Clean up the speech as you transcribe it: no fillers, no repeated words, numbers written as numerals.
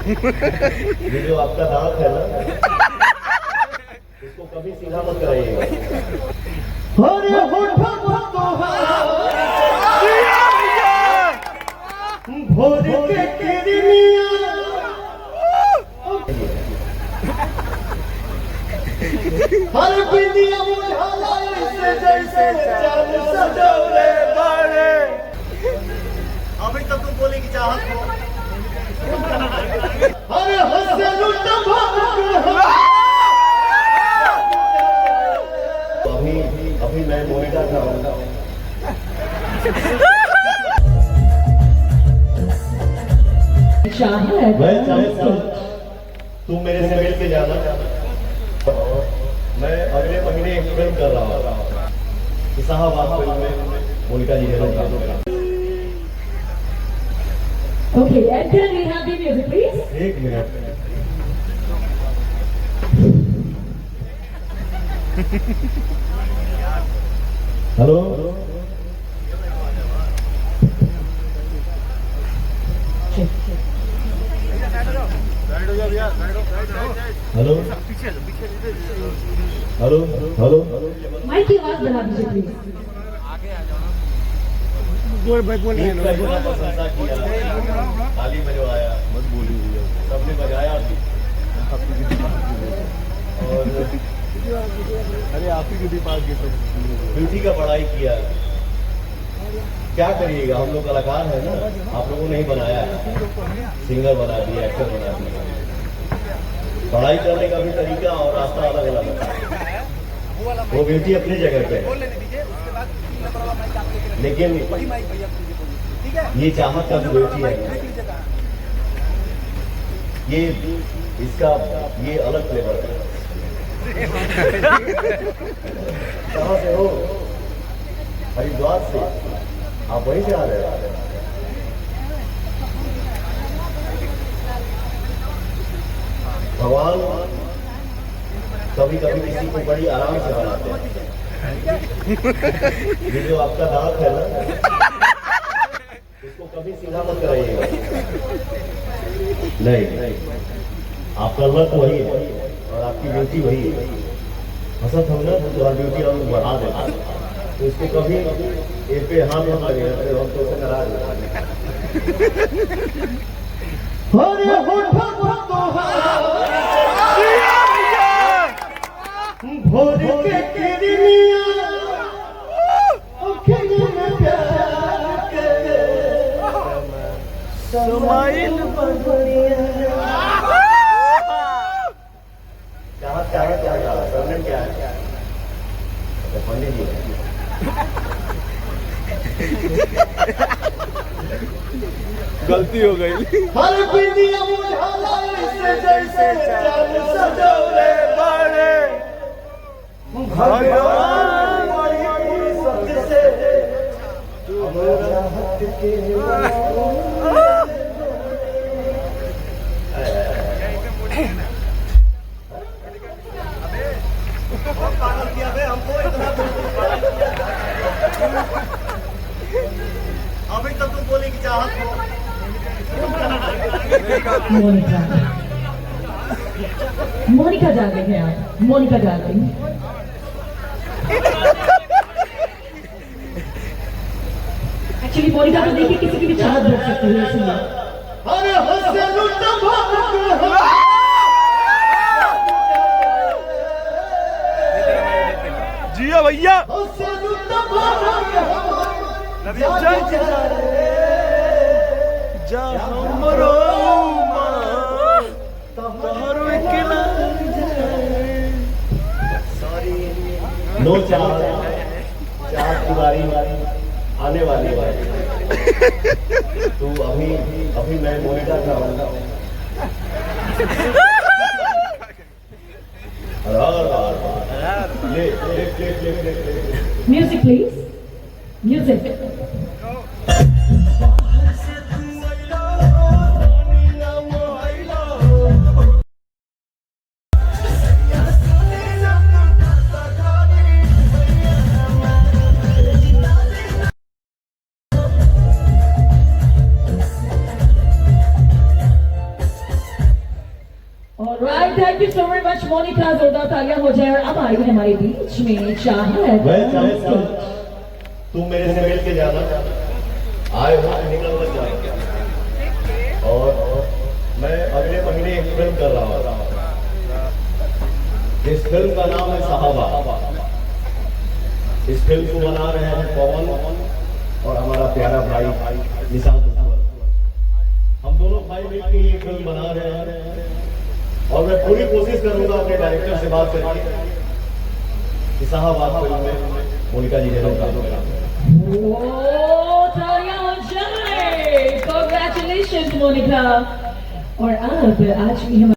ये जो आपका दांत है ना, इसको कभी सीधा मत कराइएगा। अभी तक तुम बोले की चाहत हो। अरे अभी मैं मोनिका कराऊंगा। मैं चाहता तुम मेरे से मिल के जाना। मैं अगले महीने एक फिल्म कर रहा हूँ, इस्लामाबाद फिल्म में मोनिका जी हेरो काम कर रहा हूँ। Okay, and can we have the music, please? एक मिनट। Hello hello hello hello mic की आवाज बढ़ा दीजिए प्लीज। प्रशंसा किया, ताली बजवाया, मत बोली सबने बजाया भी। और अरे आप ही के पास ब्यूटी का पढ़ाई किया। क्या करिएगा, हम लोग कलाकार हैं ना, आप लोगों ने ही बनाया है, सिंगर बना दिया, एक्टर बना दिया। पढ़ाई करने का भी तरीका और रास्ता अलग अलग है। वो ब्यूटी अपनी जगह पे है, लेकिन ये चाहत का जो ब्यूटी है, ये इसका ये अलग फ्लेवर है। कहाँ से हो? हरिद्वार से। आप वहीं से आ रहे हैं? भगवान कभी कभी किसी को बड़ी आराम से बनाते हैं। ये जो आपका दांत है ना, इसको कभी सीधा मत कराइएगा। नहीं, आपका लक वही है और आपकी ब्यूटी वही है। हसत हम ना तो ब्यूटी हम बढ़ा देते, तो इसको कभी एक पे हाथ मत लगेगा, तो हम तो उसे करा देंगे। क्या है पंडित जी? गलती हो गई। हर जैसे सजौले बाड़े भगवान सत्य से पागल किया है हमको इतना। अभी तक तुम बोले की चाहत हो। मोनिका डार्लिंग है आप, मोनिका डार्लिंग। एक्चुअली मोनिका तो देखिए किसी की भी चाहत रख सकती है, इसलिए। अरे जिया भैया जा हमरो नो चार दिवारी आने वाली है। तो अभी मैं मोनिका कराऊंगा। Music please, music. Right, thank you so very much, Monica. जोरदार तालियां हो जाए। और अब आई है हमारे बीच में चाहत। मैं चाहे साहब तुम मेरे से मिल के जाना, आए हो तो निकल मत जाना। और मैं अगले महीने एक फिल्म कर रहा हूँ, इस फिल्म का नाम है साहबा। इस फिल्म को बना रहे हैं पवन और हमारा प्यारा भाई निशांत। हम दोनों भाई मिलकर ये फिल्म बना रहे हैं और मैं पूरी कोशिश करूंगा अपने डायरेक्टर से बात करके कि साहब फिल्म में मोनिका जी जरूर काम करें। ओह, तालियां हो जाए। Congratulations, Monica. और अब आज भी हम